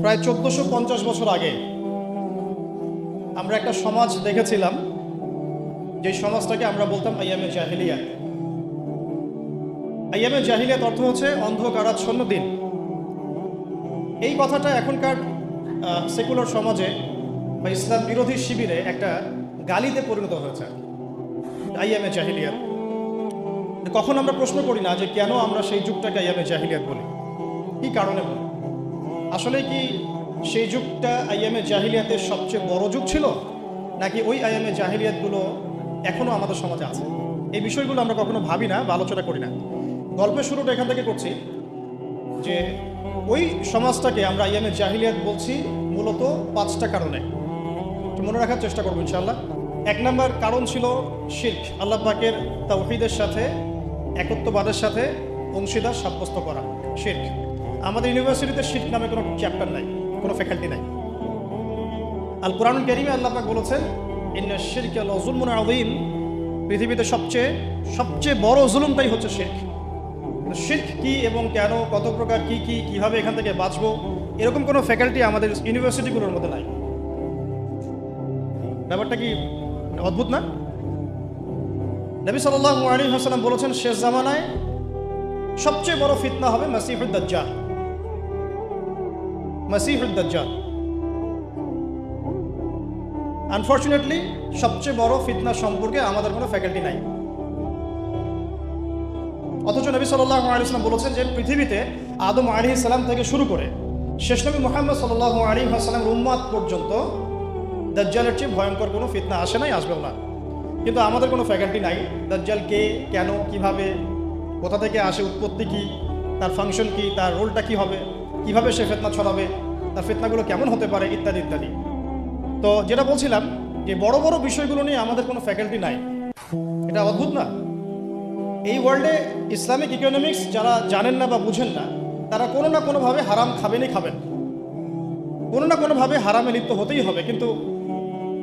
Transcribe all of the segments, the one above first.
প্রায় 1450 বছর আগে আমরা একটা সমাজ দেখেছিলাম, যে সমাজটাকে আমরা বলতাম আইয়ামে জাহিলিয়াত। আইয়ামে জাহিলিয়াত অর্থ হচ্ছে অন্ধকারাচ্ছন্ন দিন। এই কথাটা এখনকার সেকুলার সমাজে বা ইসলাম বিরোধী শিবিরে একটা গালিতে পরিণত হয়েছে, আইয়ামে জাহিলিয়াত। কখন আমরা প্রশ্ন করি না যে কেন আমরা সেই যুগটাকে আইয়ামে জাহিলিয়াত বলি, কি কারণে বলি? আসলে কি সেই যুগটা আইয়ামে জাহিলিয়াতের সবচেয়ে বড় যুগ ছিল, নাকি ওই আইয়ামে জাহিলিয়াতগুলো এখনও আমাদের সমাজে আছে? এই বিষয়গুলো আমরা কখনো ভাবি না বা আলোচনা করি না। গল্পের শুরুটা এখান থেকে করছি যে ওই সমাজটাকে আমরা আইয়ামে জাহিলিয়াত বলছি মূলত 5টা কারণে। একটু মনে রাখার চেষ্টা করবো ইনশাআল্লাহ। 1 নম্বর কারণ ছিল শিরক, আল্লাহ পাকের তাওহীদের সাথে, একত্ববাদের সাথে অংশীদার সাব্যস্ত করা, শিরক। আমাদের ইউনিভার্সিটিতে শিরক নামে কোনো চ্যাপ্টার নাই, কোনো ফ্যাকাল্টি নাই। আল কুরআনুল কারীমে আল্লাহ পাক বলেছেন ইন্নাশ শিরকা লাযুলমুন আযীম, পৃথিবীতে সবচেয়ে বড় জুলুমটাই হচ্ছে শিরক। শিরক কি এবং কেন, কত প্রকার, কিভাবে এখান থেকে বাঁচবো, এরকম কোনো ফ্যাকাল্টি আমাদের ইউনিভার্সিটিগুলোর মধ্যে নাই। ব্যাপারটা কি অদ্ভুত না? নবী সাল্লাল্লাহু আলাইহি ওয়াসাল্লাম বলেছেন শেষ জামানায় সবচেয়ে বড় ফিতনা হবে মাসিহুদ দাজ্জাল। মাসিহুদ দাজ্জাল আনফরচুনেটলি সবচেয়ে বড় ফিতনা সম্পর্কে আমাদের কোনো ফ্যাকাল্টি নাই। অথচ নবী সাল্লাল্লাহু আলাইহি ওয়াসাল্লাম বলেছেন যে পৃথিবীতে আদম আলাইহিস সালাম থেকে শুরু করে শেষ নবী মুহাম্মদ সাল্লাল্লাহু আলাইহি ওয়াসাল্লামের উম্মত পর্যন্ত দাজ্জালের চেয়ে ভয়ঙ্কর কোনো ফিতনা আসে নাই, আসবেও না। কিন্তু আমাদের কোনো ফ্যাকাল্টি নাই দাজ্জাল কে, কেন, কিভাবে, কোথা থেকে আসে, উৎপত্তি কি, তার ফাংশন কি, তার রোলটা কি হবে, কিভাবে সে ফিতনা ছড়াবে, তার ফিতনাগুলো কেমন হতে পারে, ইত্যাদি ইত্যাদি। তো যেটা বলছিলাম যে বড় বড় বিষয়গুলো নিয়ে আমাদের কোনো ফ্যাকাল্টি নাই। এটা অদ্ভুত না? এই ওয়ার্ল্ডে ইসলামিক ইকোনমিক্স যারা জানেন না বা বুঝেন না, তারা কোনো না কোনোভাবে হারাম খাবেনই খাবেন, কোনো না কোনোভাবে হারামে লিপ্ত হতেই হবে। কিন্তু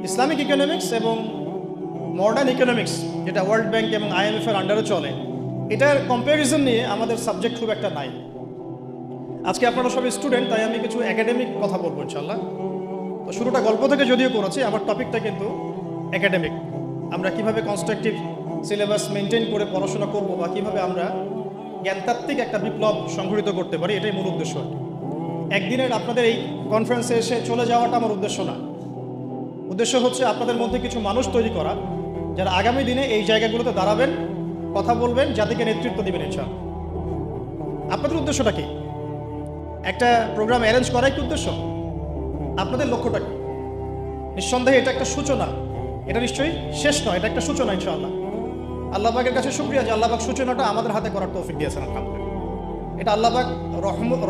ইসলামিক ইকোনমিক্স এবং মডার্ন ইকোনমিক্স, যেটা ওয়ার্ল্ড ব্যাংক এবং IMF এর আন্ডারে চলে, এটার কম্প্যারিজন নিয়ে আমাদের সাবজেক্ট খুব একটা নাই। আজকে আপনারা সব স্টুডেন্ট, তাই আমি কিছু একাডেমিক কথা বলবো ইনশাআল্লাহ। তো শুরুটা গল্প থেকে যদিও করেছি, আমার টপিকটা কিন্তু একাডেমিক। আমরা কিভাবে কনস্ট্রাকটিভ সিলেবাস মেনটেন করে পড়াশোনা করব বা কিভাবে আমরা জ্ঞানতাত্ত্বিক একটা বিপ্লব সংঘটিত করতে পারি, এটাই মূল উদ্দেশ্য। একদিনের আপনাদের এই কনফারেন্সে এসে চলে যাওয়াটা আমার উদ্দেশ্য না। উদ্দেশ্য হচ্ছে আপনাদের মধ্যে কিছু মানুষ তৈরি করা, যারা আগামী দিনে এই জায়গাগুলোতে দাঁড়াবেন, কথা বলবেন, জাতিকে নেতৃত্ব দিবেন ইনশাআল্লাহ। আপনাদের উদ্দেশ্যটা কি? একটা প্রোগ্রাম অ্যারেঞ্জ করাই কি উদ্দেশ্য? আপনাদের লক্ষ্যটা কি? নিঃসন্দেহে এটা একটা সূচনা, এটা নিশ্চয়ই শেষ নয়, এটা একটা সূচনা ইনশাআল্লাহ। আল্লাহ পাকের কাছে শুকরিয়া যে আল্লাহ পাক সূচনাটা আমাদের হাতে করার তৌফিক দিয়েছেন। আলহামদুলিল্লাহ, এটা আল্লাহ পাক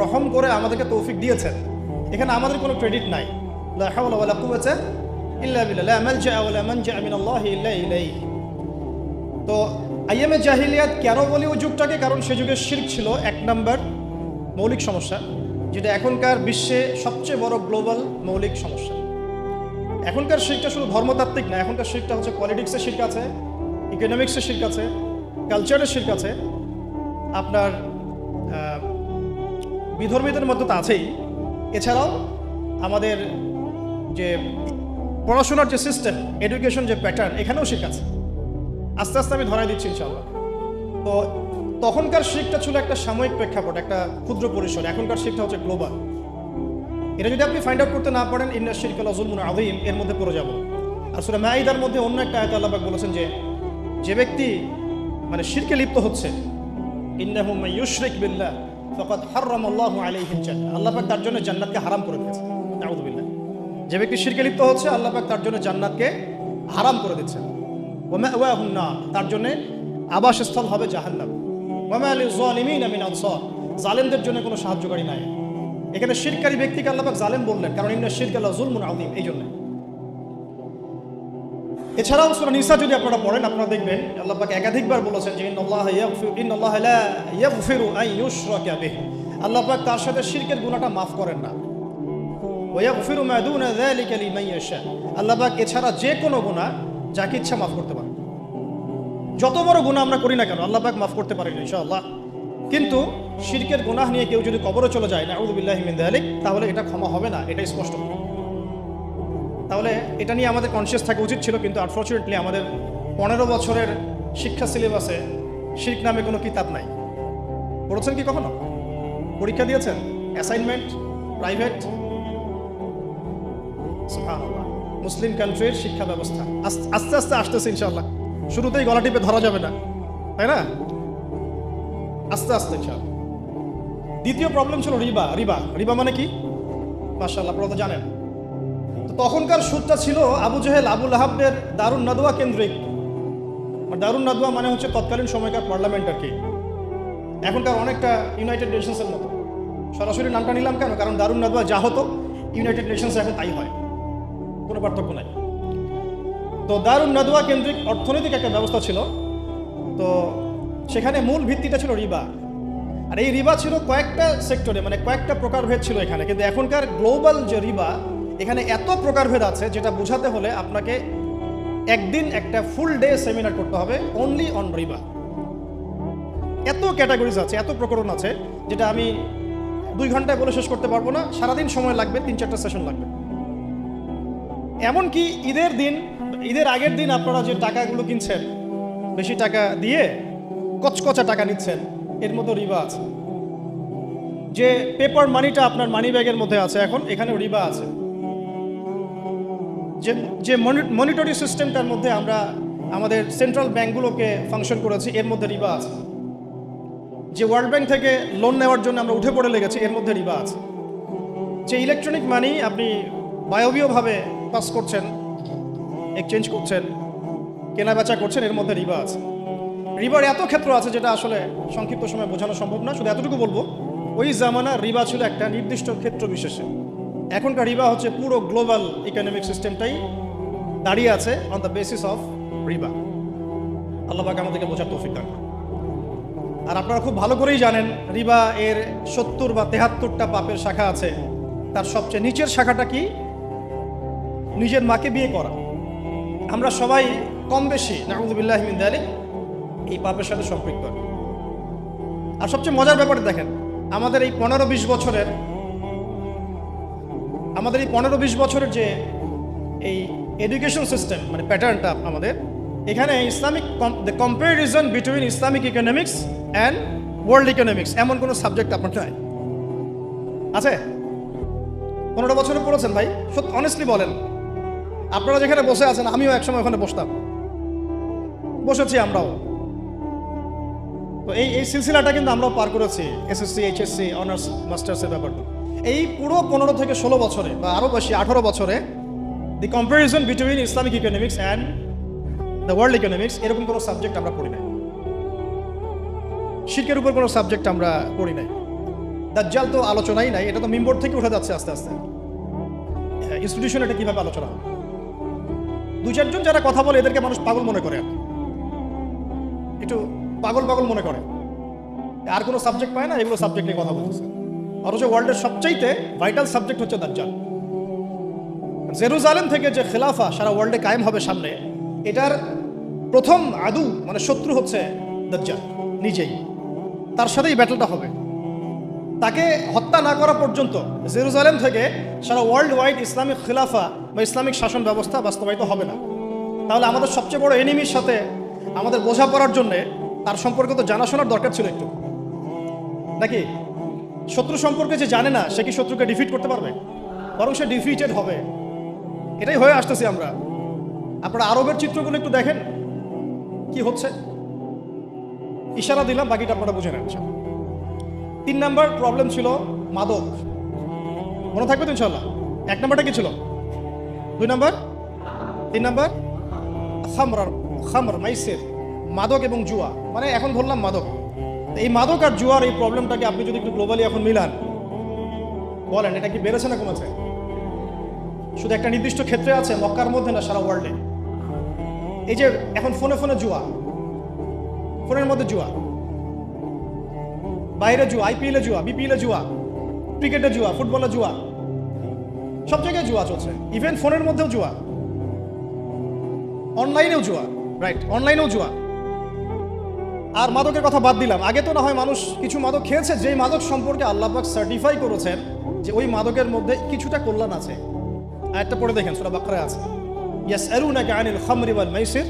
রহম করে আমাদেরকে তৌফিক দিয়েছেন। এখানে আমাদের কোনো ক্রেডিট নাই। লা হাওলা ওয়ালা কুওয়াতা ইল্লা বিল্লাহ, লা মালজা ওয়ালা মানজা মিনাল্লাহি ইল্লা ইলাইহি। তো আইয়ামে জাহিলিয়াত কেন বলি ওই যুগটাকে? কারণ সে যুগে শিরক ছিল 1 নম্বর মৌলিক সমস্যা, যেটা এখনকার বিশ্বে সবচেয়ে বড় গ্লোবাল মৌলিক সমস্যা। এখনকার শিরকটা শুধু ধর্মতাত্ত্বিক না, এখনকার শিরকটা হচ্ছে পলিটিক্সের শিরক আছে, ইকোনমিক্সের শিরক আছে, কালচারের শিরক আছে, আপনার বিধর্মীদের মধ্যে তো আছেই। এছাড়াও আমাদের যে পড়াশোনার যে সিস্টেম, এডুকেশন যে প্যাটার্ন, এখানেও শিরক আছে। আস্তে আস্তে আমি ধরাই দিচ্ছি ইনশাআল্লাহ। তো তখনকার শিরকটা ছিল একটা সাময়িক প্রেক্ষাপট, একটা ক্ষুদ্র পরিসর। এখনকার শিরকটা হচ্ছে গ্লোবাল। এটা যদি আপনি ফাইন্ড আউট করতে না পারেন, ইন্নাশ শিরকা লাযুলমুন আযীম এর মধ্যে পড়ে যাব। আর সূরা মাঈদার মধ্যে অন্য একটা আয়াতে আল্লাহ পাক বলেছেন যে ব্যক্তি মানে শিরকে লিপ্ত হচ্ছে, ইন্নাহু মান ইউশরিক বিল্লাহ ফাকাদ হারামাল্লাহু আলাইহিল জান্নাহ, আল্লাহ পাক তার জন্য জান্নাতকে হারাম করে দিয়েছে। নাউযু বিল্লাহ। যে ব্যক্তি শিরকে লিপ্ত হচ্ছে, আল্লাহ পাক তার জন্য জান্নাতকে হারাম করে দিচ্ছেন। ওয়া মাওয়াহুন নার, তার জন্য আবাসস্থল হবে জাহান্নাম। ওয়া মা লিয-যালিমিনা মিন আনসার, জালেমদের জন্য কোনো সাহায্যকারী নাই। এখানে শিরকারী ব্যক্তিকে আল্লাহ পাক জালেম বললেন, কারণ ইন্নাশ শিরকা লাযুলমুন আযীম, এই জন্য। এছাড়াও সূরা নিসা যদি আপনারা পড়েন, আপনারা দেখবেন আল্লাহ পাক একাধিকবার বলেছেন যে ইন্নাল্লাহা লা ইয়াগফিরু আন ইউশরাকা বিহি, আল্লাহ পাক তার সাথে শিরকের গুনাহটা মাফ করেন না। ওয়া ইয়াগফিরু মা দুনা যালিকা লিমান ইয়াশা, আল্লাহ পাক এছাড়া যে কোনো গুনাহ যাকে ইচ্ছা মাফ করতে পারেন। যত বড় গুনাহ আমরা করি না কেন, আল্লাহ পাক মাফ করতে পারেন ইনশাআল্লাহ। কিন্তু শিরকের গুনাহ নিয়ে কেউ যদি কবরে চলে যায় নাউযু বিল্লাহি মিন যালিক, তাহলে এটা ক্ষমা হবে না, এটাই স্পষ্ট। তাহলে এটা নিয়ে আমাদের কনসিয়াস থাকা উচিত ছিল, কিন্তু আনফর্চুনেটলি আমাদের 15 বছরের শিক্ষা সিলেবাসে শিরক নামে কোনো কিতাব নাই। পড়েছেন কি কখনো? পরীক্ষা দিয়েছেন? Assignment private? সুবহানাল্লাহ। মুসলিম কান্ট্রির শিক্ষা ব্যবস্থা আস্তে আস্তে আসতেছে ইনশাআল্লাহ। শুরুতেই গলা টিপে ধরা যাবে না, তাই না? আস্তে আস্তে ইনশাআল্লাহ। দ্বিতীয় প্রবলেম ছিল রিবা। রিবা রিবা মানে কি? মাশাআল্লাহ, আপনারা তো জানেন। তো তখনকার সুদটা ছিল আবু জেহেল আবু লাহাবের দারুন নাদওয়া কেন্দ্রিক। দারুন নাদওয়া মানে হচ্ছে তৎকালীন সময়কার পার্লামেন্ট আর কি, এখনকার অনেকটা ইউনাইটেড নেশনসের মতো। সরাসরি নামটা নিলাম কেন? কারণ দারুন নাদওয়া যা হতো ইউনাইটেড নেশনসে এখন তাই হয়, কোনো পার্থক্য নাই। তো দারুন নাদওয়া কেন্দ্রিক অর্থনৈতিক একটা ব্যবস্থা ছিল। তো সেখানে মূল ভিত্তিটা ছিল রিবা। আর এই রিবা ছিল কয়েকটা সেক্টরে, মানে কয়েকটা প্রকারভেদ ছিল এখানে। কিন্তু এখনকার গ্লোবাল যে রিবা, এখানে এত প্রকারভেদ আছে যেটা বোঝাতে হলে আপনাকে একদিন একটা ফুল ডে সেমিনার করতে হবে অনলি অন রিবা। এত ক্যাটাগরিজ আছে, এত প্রকরণ আছে, যেটা আমি 2 ঘন্টায় বলে শেষ করতে পারবো না। সারাদিন সময় লাগবে, 3-4টা সেশন লাগবে। এমনকি ঈদের আগের দিন আপনারা যে টাকাগুলো কিনছেন, বেশি টাকা দিয়ে কচকচা টাকা নিচ্ছেন, এর মধ্যে রিবা আছে। যে পেপার মানিটা আপনার মানি ব্যাগের মধ্যে আছে এখন, এখানেও রিবা আছে। যে মনিটরি সিস্টেমটার মধ্যে আমরা আমাদের সেন্ট্রাল ব্যাংকগুলোকে ফাংশন করেছি, এর মধ্যে রিবা আছে। যে ওয়ার্ল্ড ব্যাংক থেকে লোন নেওয়ার জন্য আমরা উঠে পড়ে লেগেছি, এর মধ্যে রিবা আছে। যে ইলেকট্রনিক মানি আপনি বায়বীয়ভাবে পাস করছেন, এক্সচেঞ্জ করছেন, কেনাবেচা করছেন, এর মধ্যে রিবা আছে। রিবার এত ক্ষেত্র আছে যেটা আসলে সংক্ষিপ্ত সময় বোঝানো সম্ভব না। শুধু এতটুকু বলবো, ওই জামানার রিবা ছিল একটা নির্দিষ্ট ক্ষেত্র বিশেষে। এখনকার রিবা হচ্ছে পুরো গ্লোবাল ইকোনমিক সিস্টেমটাই দাঁড়িয়ে আছে অন দ্য বেসিস অফ রিবা। আল্লাহ পাক আমাদেরকে বোঝার তৌফিক দান করুন। আর আপনারা খুব ভালো করেই জানেন রিবা এর 70 বা 73টা পাপের শাখা আছে। তার সবচেয়ে নিচের শাখাটা কি? নিজের মাকে বিয়ে করা। আমরা সবাই কম বেশি নাউযু বিল্লাহি মিন যালিক এই পাপের সাথে সম্পৃক্ত। আর সবচেয়ে মজার ব্যাপারটা দেখেন, আমাদের এই 15-20 বছরের যে এই এডুকেশন সিস্টেম, মানে প্যাটার্নটা আমাদের এখানে Islamic, the comparison between Islamic economics and world economics, এমন কোনো সাবজেক্ট আপনার নাই আছে? 15 বছরে পড়েছেন ভাই? সত্যি অনেস্টলি বলেন। আপনারা যেখানে বসে আছেন, আমিও একসময় ওখানে বসেছি আমরাও। তো এই সিলসিলাটা কিন্তু আমরাও পার করেছি, এসএসসি, এইচএসসি, অনার্স, মাস্টার্সের ব্যাপারটা। এই পুরো 15 থেকে 16 বছরে বা আরও বেশি 18 বছরে the comparison between Islamic economics and the world economics, এরকম কোনো সাবজেক্ট আমরা পড়ি নাই। শিরকের উপর কোনো সাবজেক্ট আমরা পড়ি নাই। দাজ্জাল তো আলোচনাই নাই, এটা তো মিম্বর থেকে উঠে যাচ্ছে আস্তে আস্তে। ইনস্টিটিউশন এটা কীভাবে আলোচনা হবে? 2-4 জন যারা কথা বলে এদেরকে মানুষ পাগল মনে করে, একটু পাগল মনে করে। আর কোনো সাবজেক্ট পায় না, এগুলো সাবজেক্ট নিয়ে কথা বলতেছে। অথচ ওয়ার্ল্ডের সবচাইতে ভাইটাল সাবজেক্ট হচ্ছে দাজ্জাল। জেরুজালেম থেকে যে খেলাফা সারা ওয়ার্ল্ডে কায়েম হবে সামনে, এটার প্রথম আদু মানে শত্রু হচ্ছে দাজ্জাল নিজেই। তার সাথেই ব্যাটলটা হবে। তাকে হত্যা না করা পর্যন্ত জেরুজালেম থেকে সারা ওয়ার্ল্ড ওয়াইড ইসলামিক খেলাফা বা ইসলামিক শাসন ব্যবস্থা বাস্তবায়িত হবে না। তাহলে আমাদের সবচেয়ে বড় এনিমির সাথে আমাদের বোঝাপড়ার জন্যে তার সম্পর্কে তো জানাশোনার দরকার ছিল একটু, নাকি? শত্রু সম্পর্কে যে জানে না, সে কি শত্রুকে ডিফিট করতে পারবে? বরং সে ডিফিটেড হবে। এটাই হয়ে আসতেছি আমরা। আপনারা আরবের চিত্রগুলো একটু দেখেন কি হচ্ছে। ইশারা দিলাম, বাকিটা আপনারা বুঝে নেন। 3 নাম্বার প্রবলেম ছিল মাদক। মনে থাকবে তো ইনশাল্লাহ? 1 নাম্বারটা কি ছিল? 2 নাম্বার? 3 নাম্বার খামর, মাইসির, মাদক এবং জুয়া। মানে এখন ধরলাম মাদক। এই মাদক আর জুয়ার এই প্রবলেমটাকে আপনি যদি একটু গ্লোবালি এখন মিলান, বলেন এটা কি বেড়েছে না কমেছে? শুধু একটা নির্দিষ্ট ক্ষেত্রে আছে, মক্কার মধ্যে না, সারা ওয়ার্ল্ডে। এই যে এখন ফোনে জুয়া, ফোনের মধ্যে জুয়া, বাইরে জুয়া, আইপিএলে জুয়া, বিপিএলে জুয়া, ক্রিকেটে জুয়া, ফুটবলে জুয়া, সব জায়গায় জুয়া চলছে। ইভেন ফোনের মধ্যেও জুয়া, অনলাইনেও জুয়া, রাইট? অনলাইনেও জুয়া। আর মাদকের কথা বাদ দিলাম, আগে তো না হয় মানুষ কিছু মাদক খেয়েছে, যেই মাদক সম্পর্কে আল্লাহ পাক সার্টিফাই করেছেন যে ওই মাদকের মধ্যে কিছুটা কল্যাণ আছে। আয়াতটা পড়ে দেখেন, সূরা বাকরায় আছে, ইয়াসআলুনাকা আনিল খামরি ওয়াল মাইসির,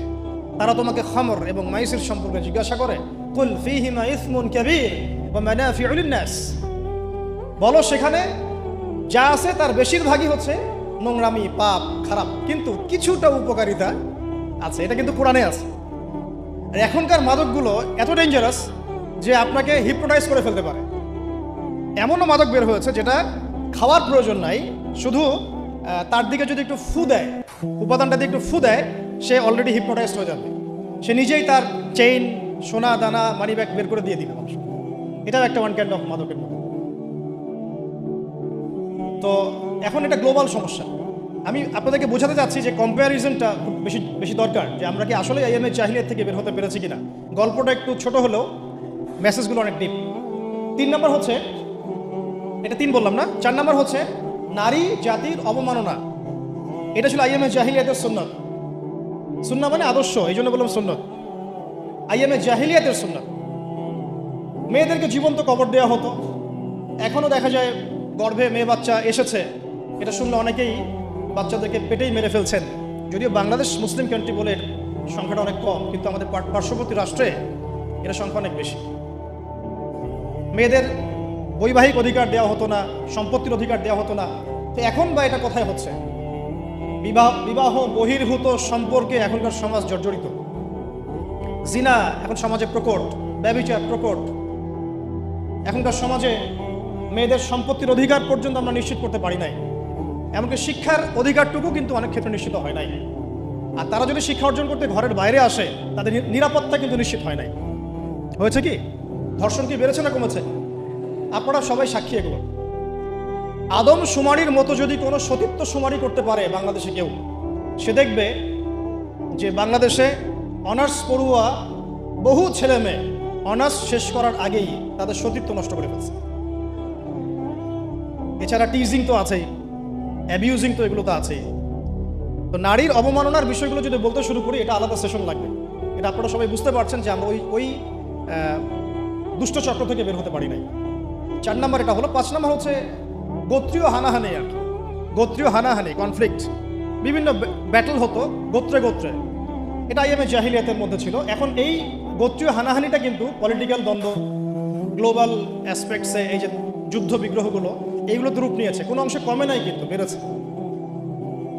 তারা তোমাকে খামর এবং মাইসির সম্পর্কে জিজ্ঞাসা করে, কুল ফীহিমা ইসমুন কাবীর ওয়া মানাফিউ লিন-নাস, বলো সেখানে যা আছে তার বেশিরভাগই হচ্ছে নোংরামি, পাপ, খারাপ, কিন্তু কিছুটা উপকারিতা আছে। এটা কিন্তু কোরআনে আছে। আর এখনকার মাদকগুলো এত ডেঞ্জারাস যে আপনাকে হিপনোটাইজ করে ফেলতে পারে। এমনও মাদক বের হয়েছে যেটা খাওয়ার প্রয়োজন নাই, শুধু তার দিকে যদি একটু ফু দেয়, উপাদানটা দিয়ে একটু ফু দেয়, সে অলরেডি হিপনোটাইজ হয়ে যাবে। সে নিজেই তার চেইন, সোনা দানা, মানি ব্যাগ বের করে দিয়ে দিবে মানুষ। এটাও একটা ওয়ান কাইন্ড অফ মাদকের মতো। তো এখন এটা গ্লোবাল সমস্যা। আমি আপনাদেরকে বোঝাতে চাচ্ছি যে কম্প্যারিজনটা খুব বেশি বেশি দরকার, যে আমরা কি আসলে আইএমএ জাহিলিয়াত থেকে বের হতে পেরেছি কিনা। গল্পটা একটু ছোট হলেও মেসেজগুলো অনেক ডিপ। 3 নম্বর হচ্ছে, এটা 3 বললাম না, 4 নম্বর হচ্ছে নারী জাতির অবমাননা। এটা ছিল আইএমএ জাহিলিয়াতের সুন্নত। সুন্নাহ মানে আদর্শ, এই জন্য বললাম সুন্নত। আইএমএ জাহিলিয়াতের সুন্নত। মেয়েদেরকে জীবন্ত কবর দেওয়া হতো। এখনও দেখা যায় গর্ভে মেয়ে বাচ্চা এসেছে, এটা শুনলে অনেকেই বাচ্চাদেরকে পেটেই মেরে ফেলছেন। যদিও বাংলাদেশ মুসলিম কান্ট্রি বলে এর সংখ্যাটা অনেক কম, কিন্তু আমাদের পার্শ্ববর্তী রাষ্ট্রে এটা সংখ্যা অনেক বেশি। মেয়েদের বৈবাহিক অধিকার দেওয়া হতো না, সম্পত্তির অধিকার দেওয়া হতো না। তো এখন বা এটা কোথায় হচ্ছে? বিবাহ বহির্ভূত সম্পর্কে এখনকার সমাজ জর্জরিত। জিনা এখন সমাজে প্রকট, ব্যভিচার প্রকট। এখনকার সমাজে মেয়েদের সম্পত্তির অধিকার পর্যন্ত আমরা নিশ্চিত করতে পারি নাই। এমনকি শিক্ষার অধিকারটুকু কিন্তু অনেক ক্ষেত্রে নিশ্চিত হয় নাই। আর তারা যদি শিক্ষা অর্জন করতে ঘরের বাইরে আসে, তাদের নিরাপত্তা কিন্তু নিশ্চিত হয় নাই। হয়েছে কি? ধর্ষণ কি বেড়েছে না কমেছে? আপনারা সবাই সাক্ষী এগুলো। আদম শুমারির মতো যদি কোনো সতীত্ব শুমারি করতে পারে বাংলাদেশে কেউ, সে দেখবে যে বাংলাদেশে অনার্স পড়ুয়া বহু ছেলে মেয়ে অনার্স শেষ করার আগেই তাদের সতীত্ব নষ্ট করে ফেলছে। এছাড়া টিজিং তো আছেই, অ্যাবিউজিং তো এগুলো তো আছেই। তো নারীর অবমাননার বিষয়গুলো যদি বলতে শুরু করি, এটা আলাদা সেশন লাগবে। এটা আপনারা সবাই বুঝতে পারছেন যে আমরা ওই দুষ্ট চক্র থেকে বের হতে পারি নাই। 4 নম্বর এটা হলো। 5 নম্বর হচ্ছে গোত্রীয় হানাহানি। আর কি গোত্রীয় হানাহানি, কনফ্লিক্ট, বিভিন্ন ব্যাটল হতো গোত্রে গোত্রে। এটা আইএমএ জাহিলিয়াতের মধ্যে ছিল। এখন এই গোত্রীয় হানাহানিটা কিন্তু পলিটিক্যাল দ্বন্দ্ব, গ্লোবাল অ্যাসপেক্টসে এই যে যুদ্ধ বিগ্রহগুলো, এইগুলোতে রূপ নিয়েছে। কোনো অংশে কমে নাই, কিন্তু বেড়েছে।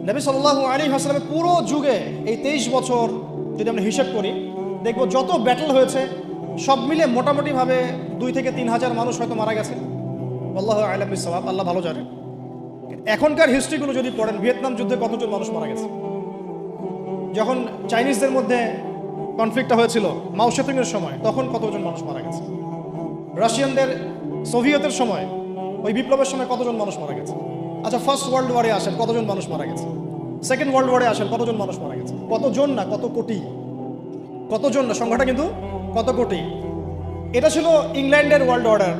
নবী সাল্লাল্লাহু আলাইহি ওয়াসাল্লামের পুরো যুগে এই 23 বছর যদি আমরা হিসেব করি, দেখব যত ব্যাটল হয়েছে সব মিলে মোটামুটিভাবে 2 থেকে 3 হাজার মানুষ হয়তো মারা গেছে। আল্লাহু আ'লাম বিস-সাওয়াব, আল্লাহ ভালো জানেন। এখনকার হিস্ট্রিগুলো যদি পড়েন, ভিয়েতনাম যুদ্ধে কতজন মানুষ মারা গেছে। যখন চাইনিজদের মধ্যে কনফ্লিক্টটা হয়েছিল মাও সেতুংয়ের সময়, তখন কতজন মানুষ মারা গেছে। রাশিয়ানদের সোভিয়েতের সময়, ওই বিপ্লবের সময় কতজন মানুষ মারা গেছে। আচ্ছা, ফার্স্ট ওয়ার্ল্ড ওয়ারে আসেন, কতজন মানুষ মারা গেছে। সেকেন্ড ওয়ার্ল্ড ওয়ারে আসেন, কতজন মানুষ মারা গেছে। কতজন না, কত কোটি। কতজন না, সংখ্যাটা কিন্তু কত কোটি। এটা ছিল ইংল্যান্ডের ওয়ার্ল্ড অর্ডার।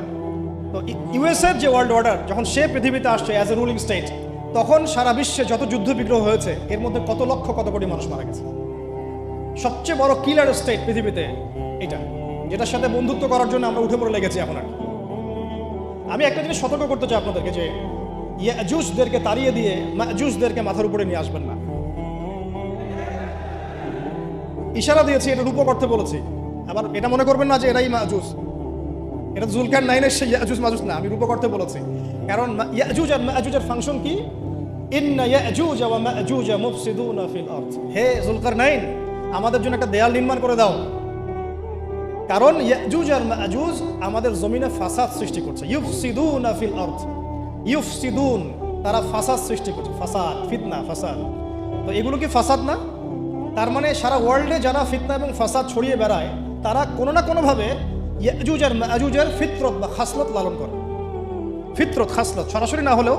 তো ইউএসএর যে ওয়ার্ল্ড অর্ডার, যখন সে পৃথিবীতে আসছে অ্যাজ এ রুলিং স্টেট, তখন সারা বিশ্বে যত যুদ্ধ বিগ্রহ হয়েছে, এর মধ্যে কত লক্ষ কত কোটি মানুষ মারা গেছে। সবচেয়ে বড় কিলার স্টেট পৃথিবীতে এটা, যেটার সাথে বন্ধুত্ব করার জন্য আমরা উঠে পড়ে লেগেছি এখন। আর আমি একটা জিনিস সতর্ক করতে চাই আপনাদেরকে, যে ইয়াজুজদেরকে তাড়িয়ে দিয়ে মাজুজদেরকে মাথার উপরে নিয়ে আসবেন না। ইশারা দিয়েছি, এটা রূপক অর্থে বলেছি। আবার এটা মনে করবেন না যে এরাই মাজুজ, এটা জুলকারনাইনের সেই ইয়াজুজ মাজুজ না, আমি রূপক অর্থে বলেছি। কারণ ইয়াজুজ আর মাজুজের ফাংশন কি? ইন্না ইয়াজুজ ওয়া মাজুজ মুফসিদুনা ফিল আরদ। হে জুলকারনাইন, আমাদের জন্য একটা দেয়াল নির্মাণ করে দাও, কারণ ইয়াজুজ আর মাজুজ আমাদের জমিনে ফাসাদ সৃষ্টি করছে। ইউফসিদুনা ফিল আরদ, ইউফসিদুন, তারা ফাসাদ সৃষ্টি করছে। ফাসাদ, ফিতনা, ফাসাদ। তো এগুলো কি ফাসাদ না? তার মানে সারা ওয়ার্ল্ডে যারা ফিতনা এবং ফাসাদ ছড়িয়ে বেড়ায়, তারা কোনো না কোনোভাবে ইয়াজুজ আর মাজুজের ফিতরত বা খাসলত লালন করে। ফিতরত, খাসলত সরাসরি না হলেও